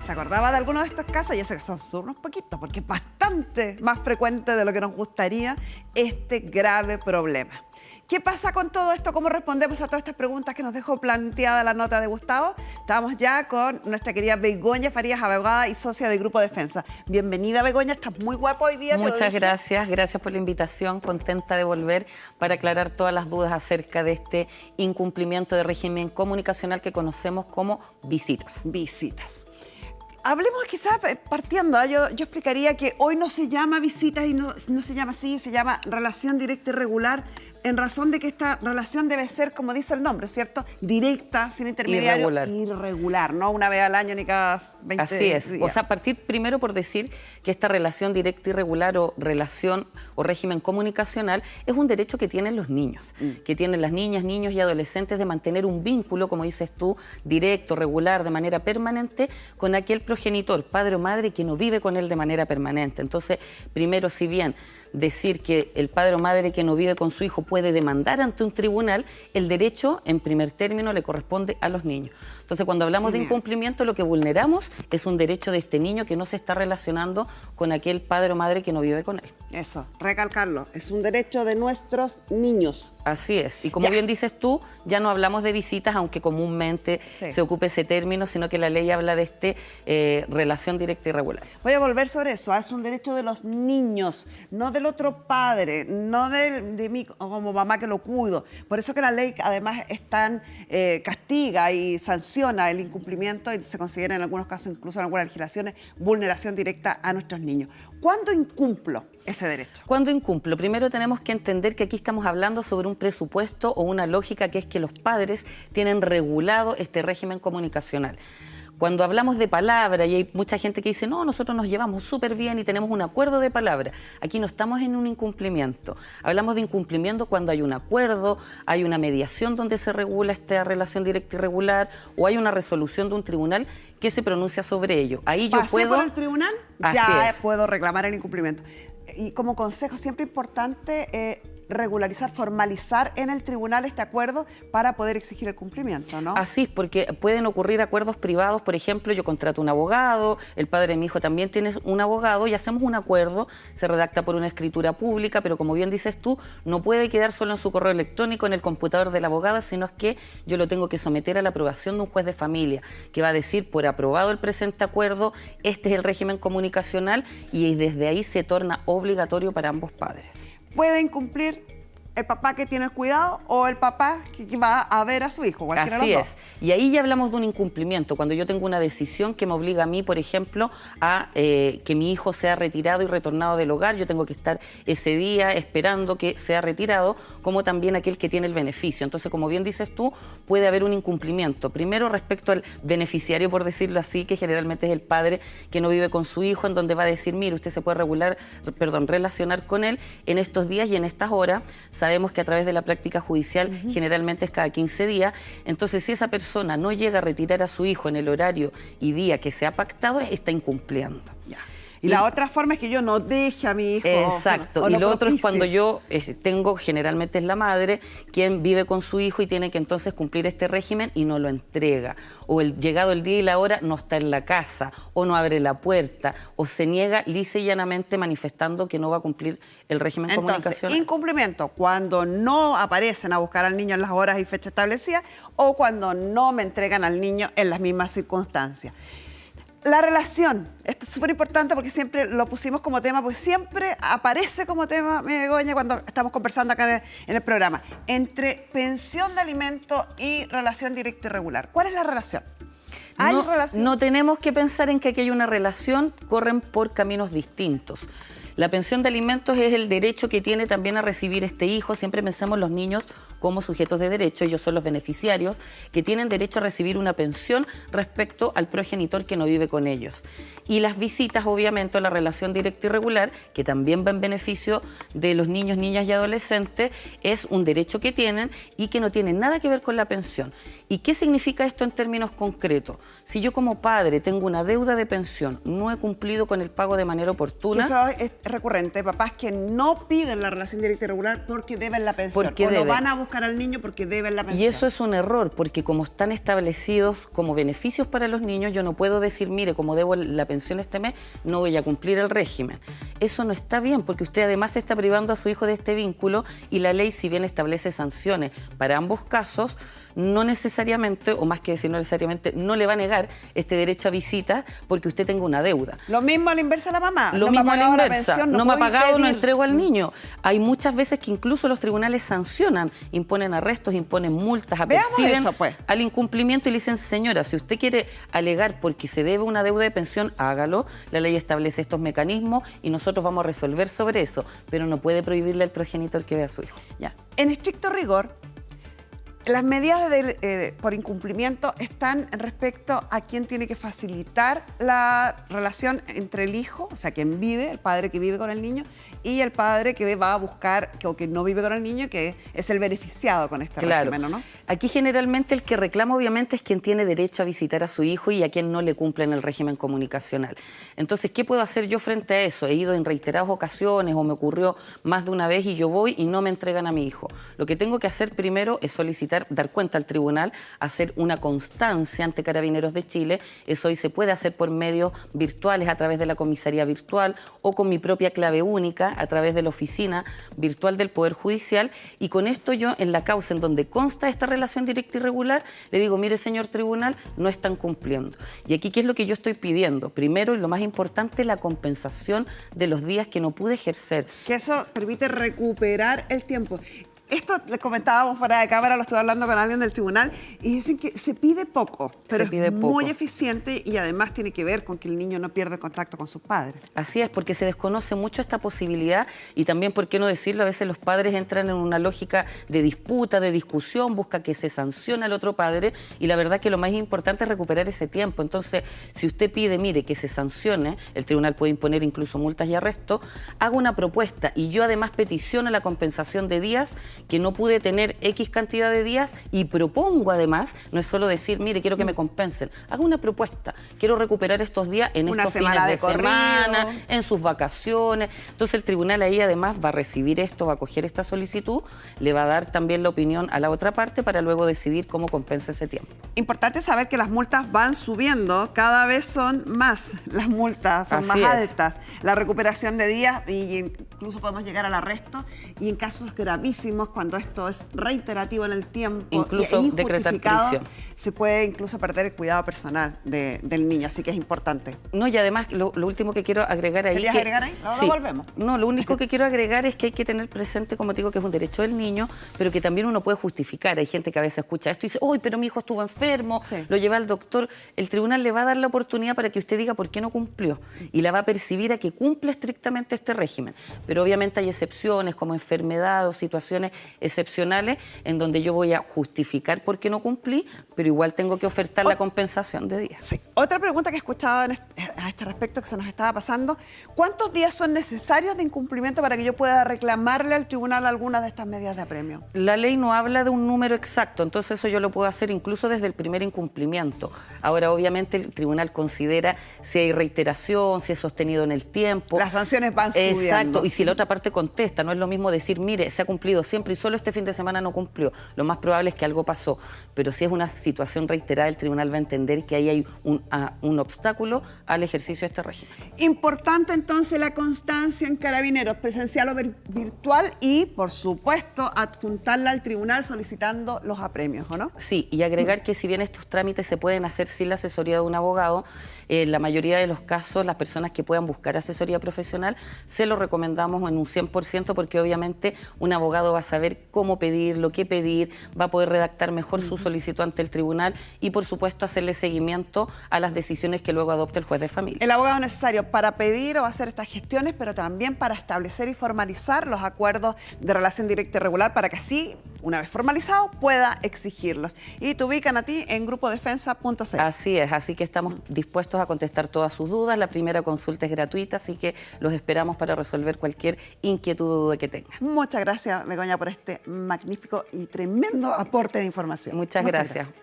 ¿Se acordaba de alguno de estos casos? Y eso que son solo unos poquitos, porque es bastante más frecuente de lo que nos gustaría este grave problema. ¿Qué pasa con todo esto? ¿Cómo respondemos a todas estas preguntas que nos dejó planteada la nota de Gustavo? Estamos ya con nuestra querida Begoña Farías, abogada y socia de Grupo Defensa. Bienvenida, Begoña, estás muy guapa hoy día. Muchas gracias por la invitación, contenta de volver para aclarar todas las dudas acerca de este incumplimiento de régimen comunicacional que conocemos como visitas. Visitas. Hablemos quizás partiendo, yo explicaría que hoy no se llama visitas y no se llama así, se llama relación directa y regular, en razón de que esta relación debe ser, como dice el nombre, ¿cierto? Directa, sin intermediario, irregular, no una vez al año ni cada 20 días. Así es, o sea, partir primero por decir que esta relación directa y regular o relación o régimen comunicacional es un derecho que tienen los niños, que tienen las niñas, niños y adolescentes de mantener un vínculo, como dices tú, directo, regular, de manera permanente con aquel progenitor, padre o madre, que no vive con él de manera permanente. Entonces, primero, si bien decir que el padre o madre que no vive con su hijo puede demandar ante un tribunal, el derecho en primer término le corresponde a los niños. Entonces, cuando hablamos de incumplimiento, lo que vulneramos es un derecho de este niño que no se está relacionando con aquel padre o madre que no vive con él. Eso, recalcarlo, es un derecho de nuestros niños. Así es, y como bien dices tú, ya no hablamos de visitas, aunque comúnmente se ocupe ese término, sino que la ley habla de relación directa y regular. Voy a volver sobre eso, es un derecho de los niños, no del otro padre, no de mí como mamá que lo cuido. Por eso que la ley además castiga y sanciona el incumplimiento y se considera en algunos casos, incluso en algunas legislaciones, vulneración directa a nuestros niños. ¿Cuándo incumplo ese derecho? ¿Cuándo incumplo? Primero tenemos que entender que aquí estamos hablando sobre un presupuesto o una lógica que es que los padres tienen regulado este régimen comunicacional. Cuando hablamos de palabra, y hay mucha gente que dice, no, nosotros nos llevamos súper bien y tenemos un acuerdo de palabra. Aquí no estamos en un incumplimiento. Hablamos de incumplimiento cuando hay un acuerdo, hay una mediación donde se regula esta relación directa y regular, o hay una resolución de un tribunal que se pronuncia sobre ello. Ahí yo puedo... por el tribunal, ya puedo reclamar el incumplimiento. Y como consejo, siempre importante... regularizar, formalizar en el tribunal este acuerdo para poder exigir el cumplimiento, ¿no? Así es, porque pueden ocurrir acuerdos privados, por ejemplo, yo contrato un abogado, el padre de mi hijo también tiene un abogado y hacemos un acuerdo, se redacta por una escritura pública, pero como bien dices tú, no puede quedar solo en su correo electrónico, en el computador del abogado, sino es que yo lo tengo que someter a la aprobación de un juez de familia, que va a decir, por aprobado el presente acuerdo, este es el régimen comunicacional y desde ahí se torna obligatorio para ambos padres. ¿Puede incumplir el papá que tiene el cuidado o el papá que va a ver a su hijo? Así es. Y ahí ya hablamos de un incumplimiento, cuando yo tengo una decisión que me obliga a mí, por ejemplo, a que mi hijo sea retirado y retornado del hogar. Yo tengo que estar ese día esperando que sea retirado, como también aquel que tiene el beneficio. Entonces, como bien dices tú, puede haber un incumplimiento. Primero, respecto al beneficiario, por decirlo así, que generalmente es el padre que no vive con su hijo, en donde va a decir, mire, usted se puede relacionar con él en estos días y en estas horas. Sabemos que a través de la práctica judicial generalmente es cada 15 días. Entonces, si esa persona no llega a retirar a su hijo en el horario y día que se ha pactado, está incumpliendo. Y la otra forma es que yo no deje a mi hijo. Exacto. Y lo otro es cuando yo tengo, generalmente es la madre, quien vive con su hijo y tiene que entonces cumplir este régimen y no lo entrega. O llegado el día y la hora no está en la casa, o no abre la puerta, o se niega lisa y llanamente manifestando que no va a cumplir el régimen comunicacional. Incumplimiento, cuando no aparecen a buscar al niño en las horas y fechas establecidas o cuando no me entregan al niño en las mismas circunstancias. La relación, esto es súper importante porque siempre lo pusimos como tema, porque siempre aparece como tema, Begoña, cuando estamos conversando acá en el programa, entre pensión de alimento y relación directa y regular. ¿Cuál es la relación? ¿Hay relación? No tenemos que pensar en que aquí hay una relación, corren por caminos distintos. La pensión de alimentos es el derecho que tiene también a recibir este hijo. Siempre pensamos los niños como sujetos de derecho, ellos son los beneficiarios que tienen derecho a recibir una pensión respecto al progenitor que no vive con ellos. Y las visitas, obviamente, la relación directa y regular, que también va en beneficio de los niños, niñas y adolescentes, es un derecho que tienen y que no tiene nada que ver con la pensión. ¿Y qué significa esto en términos concretos? Si yo como padre tengo una deuda de pensión, no he cumplido con el pago de manera oportuna... Eso es recurrente, papás que no piden la relación directa y regular porque deben la pensión. Porque o no van a buscar buscar al niño porque deben la pensión. Y eso es un error, porque como están establecidos como beneficios para los niños, yo no puedo decir, mire, como debo la pensión este mes, no voy a cumplir el régimen. Eso no está bien, porque usted además está privando a su hijo de este vínculo y la ley, si bien establece sanciones para ambos casos, no necesariamente, o más que decir no necesariamente, no le va a negar este derecho a visita porque usted tenga una deuda. Lo mismo a la inversa a la mamá. Lo no me mismo ha a la pagado la inversa. pensión, No me ha puedo pagado, no impedir. entrego al niño. Hay muchas veces que incluso los tribunales sancionan, imponen arrestos, imponen multas, Veamos aperciben eso, pues. al incumplimiento y le dicen, señora, si usted quiere alegar porque se debe una deuda de pensión, hágalo. La ley establece estos mecanismos y nosotros vamos a resolver sobre eso, pero no puede prohibirle al progenitor que vea a su hijo. Ya. En estricto rigor, las medidas por incumplimiento están respecto a quién tiene que facilitar la relación entre el hijo, o sea, quien vive, el padre que vive con el niño, y el padre que va a buscar, o que no vive con el niño, que es el beneficiado con este régimen, ¿o no? Aquí generalmente el que reclama obviamente es quien tiene derecho a visitar a su hijo y a quien no le cumple en el régimen comunicacional. Entonces, ¿qué puedo hacer yo frente a eso? He ido en reiteradas ocasiones o me ocurrió más de una vez y yo voy y no me entregan a mi hijo. Lo que tengo que hacer primero es solicitar, dar cuenta al tribunal, hacer una constancia ante Carabineros de Chile. Eso hoy se puede hacer por medios virtuales a través de la comisaría virtual o con mi propia clave única a través de la oficina virtual del Poder Judicial, y con esto yo en la causa en donde consta esta relación directa y regular le digo, mire señor tribunal, no están cumpliendo. Y aquí, ¿qué es lo que yo estoy pidiendo? Primero, y lo más importante, la compensación de los días que no pude ejercer. Que eso permite recuperar el tiempo. Esto le comentábamos fuera de cámara, lo estuve hablando con alguien del tribunal, y dicen que se pide poco, pero es muy eficiente y además tiene que ver con que el niño no pierda el contacto con sus padres. Así es, porque se desconoce mucho esta posibilidad y también, ¿por qué no decirlo? A veces los padres entran en una lógica de disputa, de discusión, busca que se sancione al otro padre y la verdad que lo más importante es recuperar ese tiempo. Entonces, si usted pide, mire, que se sancione, el tribunal puede imponer incluso multas y arrestos, haga una propuesta y yo además peticiono la compensación de días que no pude tener X cantidad de días y propongo además, no es solo decir, mire, quiero que me compensen, haga una propuesta, quiero recuperar estos días en estos fines de semana, en sus vacaciones. Entonces el tribunal ahí además va a recibir esto, va a coger esta solicitud, le va a dar también la opinión a la otra parte para luego decidir cómo compensa ese tiempo. Importante saber que las multas van subiendo, cada vez son más las multas, son más altas. La recuperación de días, y incluso podemos llegar al arresto, y en casos gravísimos, cuando esto es reiterativo en el tiempo, incluso decretar prisión, se puede incluso perder el cuidado personal del niño, así que es importante. No, y además lo último que quiero agregar ahí... ¿Querías agregar ahí? No, sí, lo volvemos. No, lo único que quiero agregar es que hay que tener presente, como te digo, que es un derecho del niño, pero que también uno puede justificar. Hay gente que a veces escucha esto y dice, uy, pero mi hijo estuvo enfermo, lo lleva al doctor. El tribunal le va a dar la oportunidad para que usted diga por qué no cumplió y la va a percibir a que cumple estrictamente este régimen. Pero obviamente hay excepciones como enfermedad o situaciones excepcionales en donde yo voy a justificar por qué no cumplí, pero igual tengo que ofertar la compensación de días. Sí. Otra pregunta que he escuchado a este respecto que se nos estaba pasando, ¿cuántos días son necesarios de incumplimiento para que yo pueda reclamarle al tribunal algunas de estas medidas de apremio? La ley no habla de un número exacto, entonces eso yo lo puedo hacer incluso desde el primer incumplimiento. Ahora, obviamente, el tribunal considera si hay reiteración, si es sostenido en el tiempo. Las sanciones van subiendo. Exacto, y si la otra parte contesta, no es lo mismo decir, mire, se ha cumplido siempre y solo este fin de semana no cumplió. Lo más probable es que algo pasó, pero si es una situación reiterada, el tribunal va a entender que ahí hay un obstáculo al ejercicio de este régimen. Importante entonces la constancia en Carabineros, presencial o virtual, y por supuesto adjuntarla al tribunal solicitando los apremios, ¿o no? Sí, y agregar que si bien estos trámites se pueden hacer sin la asesoría de un abogado, en la mayoría de los casos las personas que puedan buscar asesoría profesional se lo recomendamos en un 100% porque obviamente un abogado va a saber cómo pedir, lo que pedir, va a poder redactar mejor su solicitud ante el tribunal y por supuesto hacerle seguimiento a las decisiones que luego adopte el juez de familia. El abogado es necesario para pedir o hacer estas gestiones, pero también para establecer y formalizar los acuerdos de relación directa y regular para que así, una vez formalizado, pueda exigirlos. Y te ubican a ti en grupodefensa.cl. Así es, así que estamos dispuestos a contestar todas sus dudas. La primera consulta es gratuita, así que los esperamos para resolver cualquier inquietud o duda que tengan. Muchas gracias, Begoña, por este magnífico y tremendo aporte de información. Muchas gracias.